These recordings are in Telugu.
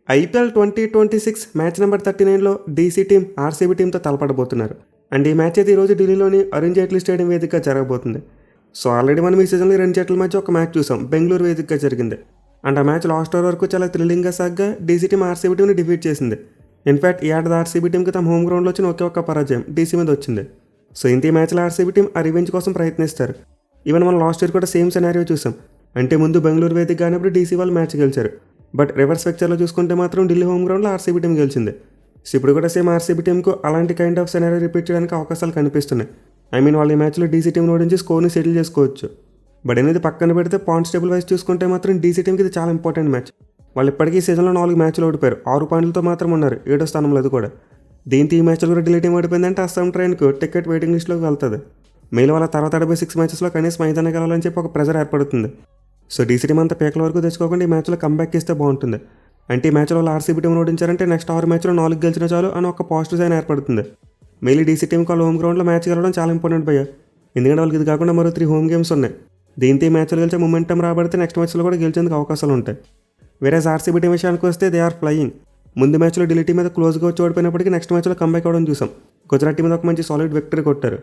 ఐపీఎల్ 2026 మ్యాచ్ నెంబర్ 39లో డీసీ టీం ఆర్సీబీ టీంతో తలపడబోతున్నారు. అండ్ ఈ మ్యాచ్ అయితే ఈరోజు ఢిల్లీలోని అరుణ్ జైట్లీ స్టేడియం వేదికగా జరగబోతుంది. సో ఆల్రెడీ మనం ఈ సీజన్లో రెండు జట్ల మధ్య ఒక మ్యాచ్ చూసాం, బెంగళూరు వేదికగా జరిగింది. అండ్ ఆ మ్యాచ్ లాస్ట్ ఓవర్ వరకు చాలా థ్రిల్లింగ్గా సాగ్గా డీసీ టీం ఆర్సీబీ టీంని డిఫీట్ చేసింది. ఇన్ఫాక్ట్ ఈ ఏడాది ఆర్సీబీ టీంకి తమ హోమ్ గ్రౌండ్లో వచ్చిన ఒకే ఒక్క పరాజయం డీసీ మీద వచ్చింది. సో ఇంత ఈ మ్యాచ్లో ఆర్సీబీ టీం ఆ రివెంజ్ కోసం ప్రయత్నిస్తారు. ఈవెన్ మనం లాస్ట్ ఇయర్ కూడా సేమ్ సినారియో చూసాం. అంటే ముందు బెంగళూరు వేదిక కానప్పుడు డీసీ వాళ్ళు మ్యాచ్ గెలిచారు. బట్ రివర్స్ పిక్చర్లో చూసుకుంటే మాత్రం ఢిల్లీ హోమ్ గ్రౌండ్లో ఆర్సీబీ టీం గెలిచింది. సో ఇప్పుడు కూడా సేమ్ ఆర్సీబీ టీంకు అలాంటి కైండ్ ఆఫ్ సినారియో రిపీట్ చేయడానికి అవకాశాలు కనిపిస్తున్నాయి. వాళ్ళు ఈ మ్యాచ్లో డీసీ టీం ఓడించి స్కోర్ని సెటిల్ చేసుకోవచ్చు. బట్ అనేది పక్కన పెడితే పాయింట్స్ టేబుల్ వైజ్ చూసుకుంటే మాత్రం డీసీ టీంకి ఇది చాలా ఇంపార్టెంట్ మ్యాచ్. వాళ్ళు ఇప్పటికీ సీజన్లో 4 మ్యాచ్లు ఓడిపోయారు, 6 పాయింట్లతో మాత్రం ఉన్నారు, 7వ స్థానంలో అది కూడా. దీంతో ఈ మ్యాచ్లో కూడా ఢిల్లీ టీం ఓడిపోయిందంటే అస్సాం ట్రైన్కు టికెట్ వెయిటింగ్ లిస్ట్లోకి వెళ్తుంది. మేలు వాళ్ళ తర్వాత 6 మ్యాచెస్లో కనీసం మైదానం గెలవాలని చెప్పి ఒక ప్రెజర్ ఏర్పడుతుంది. సో డీసీ టీం అంతా పేకల వరకు తెచ్చుకోకుండా ఈ మ్యాచ్లో కంబ్యాక్ ఇస్తే బాగుంటుంది. అంటే ఈ మ్యాచ్లో ఆర్సీబీ టీం ఓడించారంటే నెక్స్ట్ 6 మ్యాచ్లో 4 గెలిచిన చాలు అని ఒక పాజిటివ్ సైన్ ఏర్పడుతుంది. మెయిన్లీ డీసీ టీంకి వాళ్ళ హోమ్ గ్రౌండ్లో మ్యాచ్ గెలవడం చాలా ఇంపార్టెంట్ భయ్య. ఎందుకంటే వాళ్ళకి ఇది కాకుండా మరో 3 హోమ్ గేమ్స్ ఉన్నాయి. దీంతో ఈ మ్యాచ్లో గెలిచే మొమెంటం రాబడితే నెక్స్ట్ మ్యాచ్లో కూడా గెలిచేందుకు అవకాశాలు ఉంటాయి. వేరే ఆర్సీబీ టీం విషయానికి వస్తే దే ఆర్ ఫ్లయింగ్. ముందు మ్యాచ్లో ఢిల్లీ టీం మీద క్లోజ్గా వచ్చి ఓడిపోయినప్పటికీ నెక్స్ట్ మ్యాచ్లో కంబ్యాక్ అవ్వడం చూసాం. గుజరాత్ టీం మీద ఒక మంచి సాలిడ్ విక్టరీ కొట్టారు.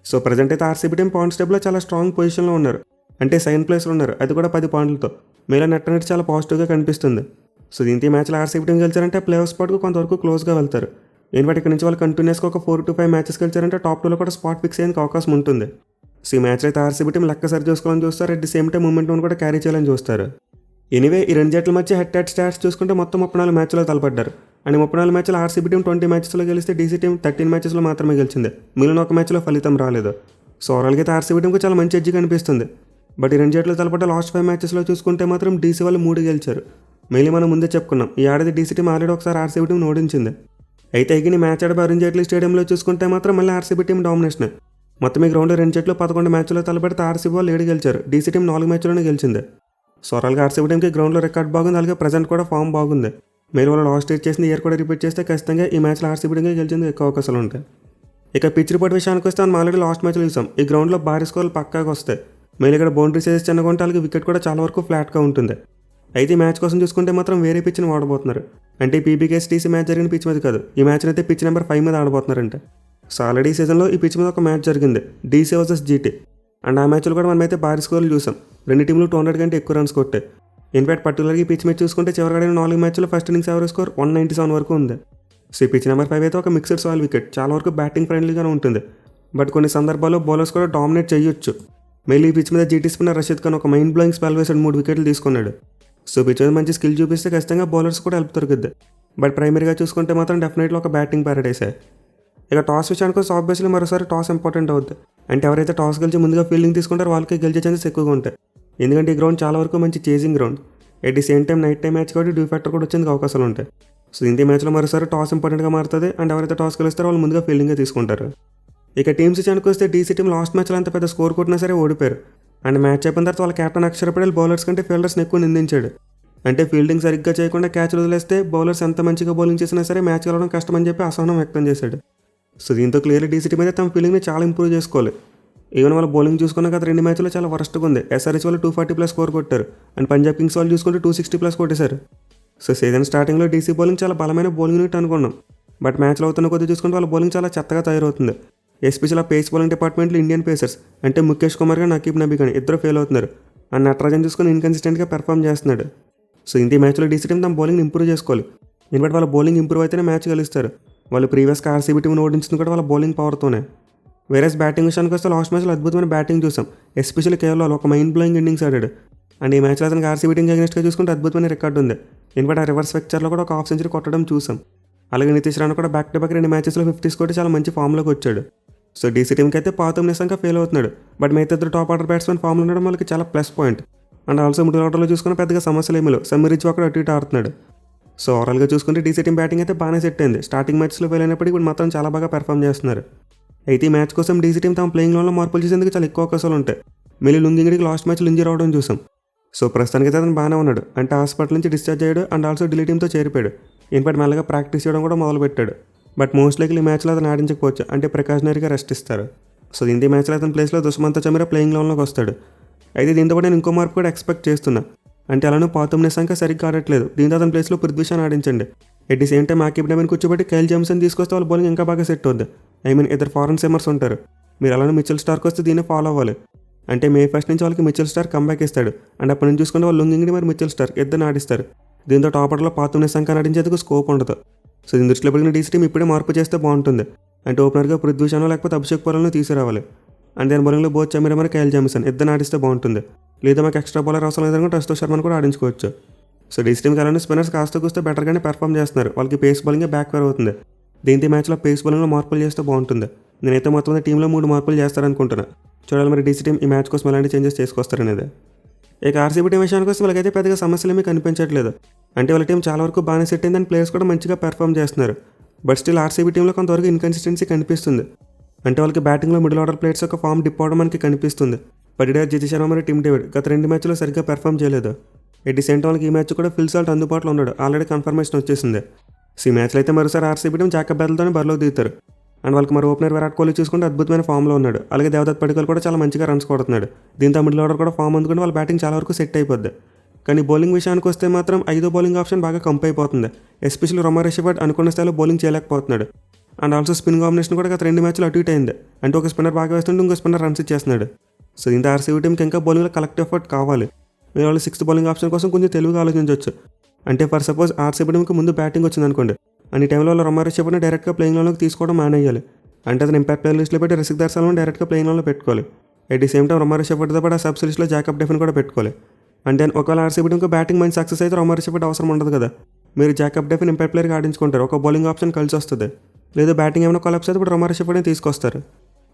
సో ప్రజెంట్ అయితే ఆర్సీబీ టీం పాయింట్స్ టేబుల్లో చాలా స్ట్రాంగ్ పొజిషన్లో ఉన్నారు. అంటే సెకండ్ ప్లేస్లో ఉన్నారు, అది కూడా 10 పాయింట్లతో. మేలో నెట్ అనేది చాలా పాజిటివ్గా కనిపిస్తుంది. సో దీంతో ఈ మ్యాచ్లో ఆర్సీబీ టీం గెలిచారంటే ప్లే ఆఫ్ స్పాట్కు కొంతవరకు క్లోజ్గా వెళ్తారు. ఇన్ఫాక్ట్ ఇక్కడ నుంచి వాళ్ళు కంటిన్యూస్గా ఒక 4 to 5 మ్యాచెస్ గెలిచారంటే టాప్ 2లో కూడా స్పాట్ ఫిక్స్ అయ్యేందుకు అవకాశం ఉంటుంది. సో ఈ మ్యాచ్ అయితే ఆర్సీబీ టీం లెక్క సరి చూసుకోవాలని చూస్తారు, అట్ ది సేమ్ టైం మూమెంట్ను కూడా క్యారీ చేయాలని చూస్తారు. ఎనీవే ఈ రెండు జట్ల మధ్య హెడ్ టు స్టాట్స్ చూసుకుంటే మొత్తం 34 మ్యాచ్లో తలపడ్డారు. అండ్ 34 మ్యాచ్లో ఆర్సీబీ టీం 20 మ్యాచెస్లో గెలిస్తే డీసీ టీం 13 మ్యాచెస్లో మాత్రమే గెలిచింది. మిగిలిన ఒక మ్యాచ్లో ఫలితం రాలేదు. సో ఓవరాల్గా అయితే ఆర్సీబీ టీంకు చాలా మంచి ఎడ్జ్ కనిపిస్తుంది. బట్ ఈ రెండు జట్లు తలపడ్డ లాస్ట్ 5 మ్యాచెస్లో చూసుకుంటే మాత్రం డీసీ వాళ్ళు 3 గెలిచారు. మెయిన్లీ మనం ముందే చెప్పుకున్నాం, ఈ ఏడాది డీసీ టీం ఆల్రెడీ ఒకసారి ఆర్సీబీ టీం ఓడించింది. అయితే ఈ మ్యాచ్ ఆడే అరుణ్ జైట్లీ స్టేడియంలో చూసుకుంటే మాత్రం మళ్ళీ ఆర్సీబీ టీం డామినేషన్. మొత్తం ఈ గ్రౌండ్లో రెండు జట్లు 11 మ్యాచ్లో తలపెడితే ఆర్సీబీ వాళ్ళు 7 గెలిచారు, డీసీ టీం 4 మ్యాచ్లోనే గెలిచింది. సో ఓవరాల్గా ఆర్సీబీ టీంకి గ్రౌండ్లో రికార్డ్ బాగుంది, అలాగే ప్రజెంట్ కూడా ఫామ్ బాగుంది. మీరు వాళ్ళు లాస్ట్ ఇయర్ చేసిన ఇయర్ కూడా రిపీట్ చేస్తే ఖచ్చితంగా ఈ మ్యాచ్లో ఆర్సీబీ టీంకి గెలిచేందుకు ఎక్కువ అవకాశాలు ఉంటాయి. ఇక పిచ్ రిపోర్ట్ విషయానికి వస్తే మనం ఆల్రెడీ లాస్ట్ మ్యాచ్లో చూసాం, ఈ గ్రౌండ్లో భారీ స్కోర్లు పక్కాగా వస్తాయి. మెయిన్ ఇక్కడ బౌండరీ సైజెస్ చిన్నగా ఉంటే వాళ్ళకి వికెట్ కూడా చాలా వరకు ఫ్లాట్గా ఉంటుంది. అయితే ఈ మ్యాచ్ కోసం చూసుకుంటే మాత్రం వేరే పిచ్ని వాడబోతున్నారు. అంటే పీబీకేఎస్టీసీ మ్యాచ్ జరిగిన పిచ్ మీద కాదు, ఈ మ్యాచ్ అయితే పిచ్ నెంబర్ 5 మీద ఆడబోతున్నారంటే. సో ఆల్రెడీ సీజన్లో ఈ పిచ్ మీద ఒక మ్యాచ్ జరిగింది, డీసీ వర్సెస్ జీటీ. అండ్ ఆ మ్యాచ్లో కూడా మనమైతే భారీ స్కోర్లు చూసాం, రెండు టీంలు 200 కంటే ఎక్కువ రన్స్ కొట్టాయి. ఇన్ఫాక్ట్ పర్టికులర్గా ఈ పిచ్ మీద చూసుకుంటే చివరిగా 4 మ్యాచ్లో ఫస్ట్ ఇన్నింగ్స్ యావరేజ్ స్కోర్ 197 వరకు ఉంది. సో ఈ పిచ్ నెంబర్ 5 అయితే ఒక మిక్స్డ్ సాయిల్ వికెట్, చాలా వరకు బ్యాటింగ్ ఫ్రెండ్లీగానే ఉంటుంది. బట్ కొన్ని సందర్భాల్లో బౌలర్స్ కూడా డామినేట్ చేయొచ్చు. మెయిన్లీ ఈ పిచ్ మీద జీటీ స్పిన్నర్ రషీద్ ఖాన్ ఒక మైండ్ బ్లోయింగ్ స్పెల్ వేసాడు, 3 వికెట్లు తీసుకున్నాడు. సో పిచ్ మీద మంచి స్కిల్ చూపిస్తే ఖచ్చితంగా బౌలర్స్ కూడా హెల్ప్ దొరుకుద్ది. బట్ ప్రైమరీగా చూసుకుంటే మాత్రం డెఫినెట్లీ ఒక బ్యాటింగ్ ప్యారడైసే. ఇక టాస్ విషయానికి వస్తే ఆబ్వియస్లీ మరోసారి టాస్ ఇంపార్టెంట్ అవుద్ది. అంటే ఎవరైతే టాస్ గెలిచి ముందుగా ఫీల్డింగ్ తీసుకుంటారో వాళ్ళకి గెలిచే ఛాన్సెస్ ఎక్కువగా ఉంటాయి. ఎందుకంటే ఈ గ్రౌండ్ చాలా వరకు మంచి chasing ground. At the same time night time match కాబట్టి డ్యూ ఫ్యాక్టర్ కూడా వచ్చేందుకు అవకాశాలు ఉంటాయి. సో ఇంత మ్యాచ్లో మరోసారి టాస్ ఇంపార్టెంట్గా మారుతుంది. అండ్ ఎవరైతే టాస్ గెలుస్తారో వాళ్ళు ముందుగా ఫీల్డింగే తీసుకుంటారు. ఇక టీమ్స్ విషయానికి వస్తే డీసీ టీం లాస్ట్ మ్యాచ్లో అంత పెద్ద స్కోర్ కొట్టినా సరే ఓడిపోయారు. అండ్ మ్యాచ్ అయిపోయిన తర్వాత వాళ్ళ కెప్టెన్ అక్షర్ పటేల్ బౌలర్స్ కంటే ఫీల్డర్స్ని ఎక్కువ నిందించాడు. అంటే ఫీల్డింగ్ సరిగ్గా చేయకుండా క్యాచ్ వదిలేస్తే బౌలర్స్ ఎంత మంచిగా బౌలింగ్ చేసినా సరే మ్యాచ్ గెలవడం కష్టమని చెప్పి అసహనం వ్యక్తం చేశాడు. సో దీంతో క్లియర్లీ డీసీ టీం అయితే తమ ఫీల్డింగ్ని చాలా ఇంప్రూవ్ చేసుకోవాలి. ఈవెన్ వాళ్ళ బౌలింగ్ చూసుకున్న గత 2 మ్యాచ్లో చాలా వరస్ట్గా ఉంది. ఎస్ఆర్హెచ్ వాళ్ళు 240+ స్కోర్ కొట్టారు. అండ్ పంజాబ్ కింగ్స్ వాళ్ళు చూసుకుంటే 260+ కొట్టేశారు. సో సీజన్ స్టార్టింగ్లో డీసీ బౌలింగ్ చాలా బలమైన బౌలింగ్ యూనిట్ అనుకున్నాం. బట్ మ్యాచ్లో అవుతున్న కొద్ది చూసుకుంటే వాళ్ళ బౌలింగ్ చాలా చెత్తగా తయారవుతుంది. ఎస్పెషల్ ఆ పేస్ బౌలింగ్ డిపార్ట్మెంట్లో ఇండియన్ పేసర్స్ అంటే ముఖేష్ కుమార్ గారు, నకీబ్ నబీ కానీ ఇద్దరు ఫెయిల్ అవుతున్నారు. అండ్ నటరాజన్ చూసుకొని ఇన్కన్సిస్టెంట్గా పెర్ఫామ్ చేస్తున్నాడు. సో ఇంత మ్యాచ్లో డీసీ టీం తమ బౌలింగ్ని ఇంప్రూవ్ చేసుకోవాలి. ఇన్ఫాక్ట్ వాళ్ళ బౌలింగ్ ఇంప్రూవ్ అయితేనే మ్యాచ్ గెలుస్తారు. వాళ్ళు ప్రీవియస్గా ఆర్సీబీ టీంని ఓడించింది కూడా వాళ్ళ బౌలింగ్ పవర్తోనే. వేరేస్ బ్యాటింగ్ విషయానికి వస్తే లాస్ట్ మ్యాచ్లో అద్భుతమైన బ్యాటింగ్ చూసాం. ఎస్పెషల్లీ కేవలం ఒక మైండ్ బ్లోయింగ్ ఇన్నింగ్స్ ఆడాడు. అండ్ ఈ మ్యాచ్లో అతనికి ఆర్సీబీ టీంకి అగెన్స్ట్గా చూసుకుంటే అద్భుతమైన రికార్డు ఉంది. ఇన్ఫాక్ట్ ఆ రివర్స్ పిక్చర్లో కూడా ఒక హాఫ్ సెంచరీ కొట్టడం చూసాం. అలాగే నితీష్ రాణా కూడా బ్యాక్ టు బ్యాక్ 2 మ్యాచెస్లో 50 కొట్టి చాలా మంచి ఫామ్లోకి వచ్చాడు. సో డీసీ టీంకి అయితే పాతం నిజంగా ఫెయిల్ అవుతున్నాడు. బట్ మిగతా ఇద్దరు టాప్ ఆర్డర్ బ్యాట్స్మెన్ ఫామ్లో ఉండడం వాళ్ళకి చాలా plus point. And also middle ఆర్డర్లో చూసుకున్న పెద్దగా సమస్యలు ఏమీ లేవు. సమీర్ అక్కడ అటు ఇటు ఆడుతున్నాడు. సో ఓవరాల్గా చూసుకుంటే డీసీ టీం బ్యాటింగ్ అయితే బాగానే సెట్ అయింది. స్టార్టింగ్ మ్యాచ్లో ఫెయిల్ అయినప్పటికీ ఇప్పుడు మాత్రం చాలా బాగా పెర్ఫామ్ చేస్తున్నారు. అయితే ఈ మ్యాచ్ కోసం డీసీ టీం తమ ప్లేయింగ్ లోన్లో మార్పులు చేసేందుకు చాలా ఎక్కువ అవకాశాలు ఉంటాయి. మెయిన్లీ లుంగింగిడికి లాస్ట్ మ్యాచ్లో ఇంజరీ అవడం చూసాం. సో ప్రస్తుతానికి అయితే అతను బాగానే ఉన్నాడు. అంటే హాస్పిటల్ నుంచి డిశ్చార్జ్ అయ్యాడు. అండ్ ఆల్సో ఢిల్లీ టీంతో చేరిపోయాడు. ఇన్ఫాక్ట్ మెల్లగా ప్రాక్టీస్ చేయడం కూడా మొదలుపెట్టాడు. బట్ మోస్ట్ లైక్లీ ఈ మ్యాచ్లో అతను ఆడించకపోవచ్చు, అంటే ప్రికాషనరీగా రెస్ట్ ఇస్తారు. సో ఇంత మ్యాచ్లో అతని ప్లేస్లో దుష్మంత చమీరా ప్లేయింగ్ లోన్లోకి వస్తాడు. అయితే దీంతో పాటు నేను ఇంకో మార్పు కూడా ఎక్స్పెక్ట్ చేస్తున్నా. అంటే అలానే పాతుమ్ నిశాంక సరిగ్గా ఆడట్లేదు. దీంతో అతని ప్లేస్లో పృథ్వీ షాని ఆడించండి. At the same time Aqib నబీని కూర్చోబెట్టి కైల్ జామ్సన్ తీసుకొస్తే వాళ్ళ బౌలింగ్ ఇంకా బాగా సెట్ అవుద్ది. ఇద్దరు ఫారెన్ సిమ్మర్స్ ఉంటారు. మీరు అలానే మిచెల్ స్టార్క్ వస్తే దీన్ని ఫాలో అవ్వాలి. అంటే మే 1 నుంచి వాళ్ళకి మిచెల్ స్టార్క్ కంబ్యాక్ ఇస్తాడు. అండ్ అప్పటి నుంచి చూసుకుంటే వాళ్ళు లుంగింగ్ని మరి మిచెల్ స్టార్క్ ఇద్దరిని ఆడిస్తారు. దీంతో టాప్ ఆర్డర్లో పాతుమ్ నిశాంక నటించేందుకు స్కోప్ ఉండదు. సో దీని దృష్టిలో పెరిగిన డీసీ టీం ఇప్పుడే మార్పు చేస్తే బాగుంటుంది. అంటే ఓపెనర్గా పృథ్వీ షానో లేకపోతే అభిషేక్ పోరాలను తీసుకురావాలి. అండ్ దాని బౌలింగ్లో బోత్ చమీర మరి కైల్ జామిసన్ ఇద్దరు ఆడిస్తే బాగుంటుంది. లేదా మాకు ఎక్స్ట్రా బౌలర్ అవసరం లేదనుకుంటే టస్తో శర్మను కూడా ఆడించుకోవచ్చు. సో డీసీ టీంకి అలానే స్పిన్నర్స్ కాస్త కూస్తే బెటర్గానే పెర్ఫామ్ చేస్తున్నారు. వాళ్ళకి పేస్ బౌలింగే బ్యాక్ ఫేర్ అవుతుంది. దీంతో మ్యాచ్లో పేస్ బౌలింగ్లో మార్పులు చేస్తే బాగుంటుంది. నేనైతే మొత్తం మీద టీంలో 3 మార్పులు చేస్తారనుకుంటున్నా. చూడాలి మరి డీసీ టీం ఈ మ్యాచ్ కోసం ఎలాంటి చేంజెస్ చేసుకొస్తారనేది. ఇక ఆర్సీబీ టీం విషయానికి వస్తే వాళ్ళకైతే పెద్దగా సమస్యలు ఏమీ కనిపించట్లేదు. అంటే వాళ్ళ టీం చాలా వరకు బాగానే సెట్ అయిందని ప్లేయర్స్ కూడా మంచిగా పెర్ఫామ్ చేస్తున్నారు. బట్ స్టిల్ ఆర్సీబీ టీంలో కొంతవరకు ఇన్కన్సిస్టెన్సీ కనిపిస్తుంది. అంటే వాళ్ళకి బ్యాటింగ్లో మిడిల్ ఆర్డర్ ప్లేయర్స్ యొక్క ఫామ్ డిప్ అవడం మనకి కనిపిస్తుంది. పడిడార్ జితేష్ శర్మ మరియు టీమ్ డేవిడ్ గత 2 మ్యాచ్లో సరిగ్గా పెర్ఫామ్ చేయలేదు. ఎట్ ది సేమ్ టైం వాళ్ళకి ఈ మ్యాచ్ కూడా ఫిల్ సాల్ట్ అందుబాటులో ఉన్నాడు. ఆల్రెడీ కన్ఫర్మేషన్ వచ్చేసింది. సో ఈ మ్యాచ్లో అయితే మరోసారి ఆర్సీబీ టీం జాకబ్ బెథెల్తోనే బరిలోకి దిగుతారు. అండ్ వాళ్ళకి మరి ఓపెనర్ విరాట్ కోహ్లీ చూసుకుంటే అద్భుతమైన ఫామ్లో ఉన్నాడు. అలాగే దేవదత్ పడికల్ కూడా చాలా మంచిగా రన్స్ కొడుతున్నాడు. దీంతో మిడిల్ ఆర్డర్ కూడా ఫామ్ అందుకుంటే వాళ్ళ బ్యాటింగ్ చాలా వరకు సెట్ అయిపోద్ది. కానీ బౌలింగ్ విషయానికి వస్తే మాత్రం 5వ బౌలింగ్ ఆప్షన్ బాగా కంప్ అయిపోతుంది. ఎస్పెషల్లీ రొమారియో షెఫర్డ్ అనుకున్న స్థాయిలో బౌలింగ్ చేయలేకపోతున్నాడు. అండ్ ఆల్సో స్పిన్ కాంబినేషన్ కూడా గత 2 మ్యాచ్లు అటు ఇటు అయింది. అంటే ఒక స్పిన్నర్ బాగా వేస్తుంటే ఇంకో స్పిన్నర్ రన్స్ ఇచ్చేస్తున్నాడు. సో దీంతో ఆర్సీబీ టీంకి ఇంకా బౌలింగ్లో కలెక్టివ్ ఎఫర్ట్ కావాలి. మీరు వాళ్ళు 6th బౌలింగ్ ఆప్షన్ కోసం కొంచెం తెలివిగా ఆలోచించవచ్చు. అంటే ఫర్ సపోజ్ ఆర్సీబీ టీంకి ముందు బ్యాటింగ్ వచ్చింది అనుకోండి. అన్ని టైంలో వాళ్ళు రొమారియో షెఫర్డ్ని డైరెక్ట్గా ప్లేయింగ్ లోకి తీసుకోవడం మానేయాలి. అంటే అతను ఇంపాక్ట్ ప్లేయర్ లిస్ట్లో పెట్టి రసిక్ దర్శనం డైరెక్ట్గా ప్లేయింగ్ లో పెట్టుకోవాలి. At the same time Romario షెఫర్డ్తో పాటు ఆ సబ్స్ లిస్ట్లో జాకబ్ డెఫిన్ కూడా పెట్టుకోవాలి. అంటే ఒకవేళ ఆర్సీబీ టీంకి బ్యాటింగ్ మంచి సక్సెస్ అయితే రొమారియో షెఫర్డ్ అవసరం ఉండదు కదా. మీరు జాకబ్ డెఫిన్ ఇంపాక్ట్ ప్లేయర్గా ఆడించుకుంటారు. ఒక బౌలింగ్ ఆప్షన్ కలిసి వస్తుంది. లేదా బ్యాటింగ్ ఏమైనా కొలాప్స్ అయితే ఇప్పుడు రొమారియో షెఫర్డ్ని తీసుకొస్తారు.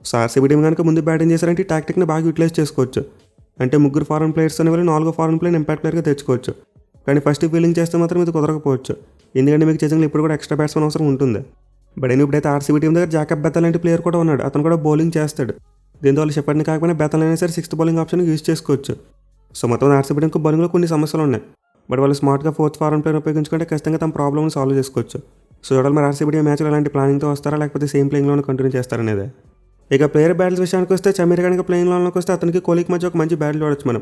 సో ఆర్సీబీ టీం కనుక ముందు బ్యాటింగ్ చేశారంటే ఈ టాక్టిక్ని బాగా యూటిలైజ్ చేసుకోవచ్చు. అంటే 3 ఫారెన్ ప్లేయర్స్ అనేవి 4వ ఫారెన్ ప్లేయర్ ఇంపాక్ట్ ప్లేయర్గా తెచ్చుకోవచ్చు. కానీ ఫస్ట్ ఫీల్డింగ్ చేస్తే మాత్రం ఇది కుదరకపోవచ్చు. ఎందుకంటే మీకు చేసింగ్లో ఇప్పుడు కూడా ఎక్స్ట్రా బ్యాట్స్మెన్ అవసరం ఉంటుంది. బట్ ఇప్పుడైతే ఆర్సీబీ టీం దగ్గర జాకబ్ బెథెల్ లాంటి ప్లేయర్ కూడా ఉన్నాడు. అతను కూడా బౌలింగ్ చేస్తాడు. దీంతో వాళ్ళు షెఫర్డ్ని కాకపోయినా బెథెల్ అయినా సరే 6th బౌలింగ్ ఆప్షన్ యూజ్ చేసుకోవచ్చు. సో మొత్తం ఆర్సీబీ టీంకి బౌలింగ్లో కొన్ని సమస్యలు ఉన్నాయి. బట్ వాళ్ళు స్మార్ట్గా 4th ఫారెన్ ప్లేయర్ ఉపయోగించుకుంటే ఖచ్చితంగా తమ ప్రాబ్లమ్ని సాల్వ్ చేసుకోవచ్చు. సో చూడాలి మరి ఆర్సీబీ టీం మ్యాచ్లో ఎలాంటి ప్లానింగ్తో వస్తారా లేకపోతే సేమ్ ప్లేయింగ్లోనే కంటిన్యూ చేస్తారనేది. ఇక ప్లేయర్ బ్యాటిల్స్ విషయానికి వస్తే చమీర్ కనుక ప్లేయింగ్ లోకి వస్తే అతనికి కోహ్లీకి మధ్య ఒక మంచి బ్యాటిల్ చూడొచ్చు మనం.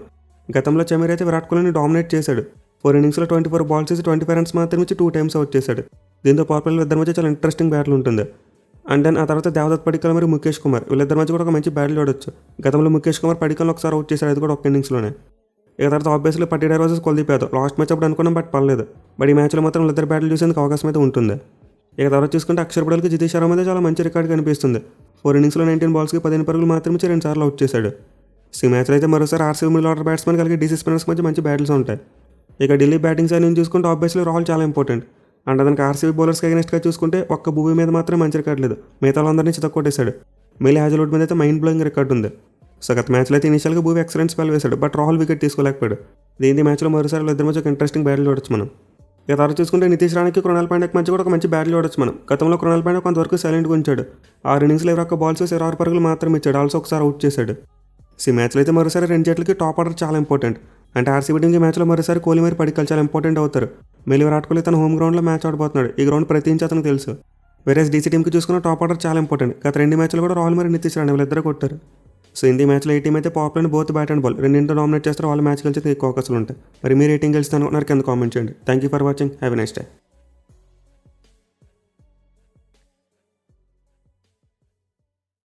గతంలో చమీర్ అయితే విరాట్ కోహ్లీని డామినేట్ చేశాడు. 4 ఇన్నింగ్స్లో 24 బాల్స్ చేసి 25 రన్స్ మాత్రం ఇచ్చి 2 టైమ్స్ అవుట్ చేశాడు. దీంతో పవర్ ప్లేయర్లు ఇద్దరి మధ్య చాలా ఇంట్రెస్టింగ్ బ్యాటిల్ ఉంటుంది. అండ్ దెన్ ఆ తర్వాత దేవదత్ పడికల్ మరియు ముఖేష్ కుమార్ వీళ్ళిద్దరి మధ్య కూడా ఒక మంచి బ్యాటిల్ చూడొచ్చు. గతంలో ముఖేష్ కుమార్ పడికల్ని ఒకసారి అవుట్ చేశాడు, అది కూడా ఒక ఇన్నింగ్స్లోనే. ఇక తర్వాత obviously Patidar versus Kuldeep Yadav last match అప్పుడు అనుకున్నాం, బట్ పర్లేదు. బట్ ఈ మ్యాచ్లో మాత్రం వీళ్ళిద్దరు బ్యాటిల్ చూసేందుకు అవకాశం అయితే ఉంటుంది. ఇక తర్వాత చూసుకుంటే అక్షర్ పటేల్కి జితేష్ శర్మ మీద చాలా మంచి రికార్డ్ కనిపిస్తుంది. 4 ఇన్నింగ్స్లో 19 బాల్స్కి 15 పరుగులు మాత్రమే 2 సార్లు అవుట్ చేశాడు. ఈ మ్యాచ్లో అయితే మరోసారి ఆర్సీబీ మిడిల్ ఆర్డర్ బ్యాట్స్మెన్ కలిగి డీసీ స్పిన్నర్స్ మధ్య మంచి బ్యాటిల్స్ ఉంటాయి. ఇక ఢిల్లీ బ్యాటింగ్ సైడ్ నుంచి చూసుకుంటే ఆబ్వియస్లీ రాహుల్ చాలా ఇంపార్టెంట్. అండ్ అతనికి ఆర్సీబీ బౌలర్స్కి అగెన్స్ట్గా చూసుకుంటే ఒక్క భూమి మీద మాత్రం మంచి రికార్డ్ లేదు. మిగతా వాళ్ళందరినీ చితక్కొట్టేశాడు. మిలీ హాజల్వుడ్ మీద అయితే మైండ్ బ్లోయింగ్ రికార్డు ఉంది. సో గత మ్యాచ్లో అయితే ఇనిషియల్గా భూమి ఎక్సలెంట్ స్పెల్ వేశాడు, బట్ రాహుల్ వికెట్ తీసుకోలేకపోయాడు. దీని మ్యాచ్లో మరోసారి ఇద్దరి మధ్య ఒక ఇంట్రెస్టింగ్ బ్యాటిల్ చూడొచ్చు మనం. ఇక తర్వాత చూసుకుంటే నితీష్ రాణాకి కృణాల్ పాండ్యాకి మధ్య కూడా ఒక మంచి బ్యాటిల్ చూడొచ్చు మనం. గతంలో కృణాల్ పాండ్యా కొంతవరకు సైలెంట్గా ఉంచాడు. 6 ఇన్నింగ్స్లో 21 బాల్స్ వేసి 26 పరుగులు మాత్రం ఇచ్చాడు. ఆల్సో ఒకసారి అవుట్ చేశాడు. ఈ మ్యాచ్లో అయితే మరోసారి 2 జట్లకి టాప్ ఆర్డర్ చాలా ఇంపార్టెంట్. అంటే ఆర్సీబీ టీంకి మ్యాచ్లో మరోసారి కోహ్లీ మరి పడికల్ చాలా ఇంపార్టెంట్ అవుతారు. మళ్ళీ విరాట్ కోహ్లీ తన హోమ్ గ్రౌండ్లో మ్యాచ్ ఆడబోతున్నాడు. ఈ గ్రౌండ్ ప్రతి ఇంచ్ అతనికి తెలుసు. వేరే డీసీ టీంకి చూసుకున్న టాప్ ఆర్డర్ చాలా ఇంపార్టెంట్. గత 2 మ్యాచ్లు కూడా రాహుల్ మరి నితీష్ రాణా వీళ్ళిద్దరు కొట్టారు. సో ఈ మ్యాచ్లో ఈ టీం అయితే pop line both bat and ball రెండింటితో డామినేట్ చేస్తారు. వాళ్ళ మ్యాచ్ గెలిచి ఎక్కువ అవకాశాలు ఉంటాయి. మరి మీరు రేటింగ్ గెలుస్తాను నాకు కింద కామెంట్ చేయండి. Thank you for watching. Have a nice day.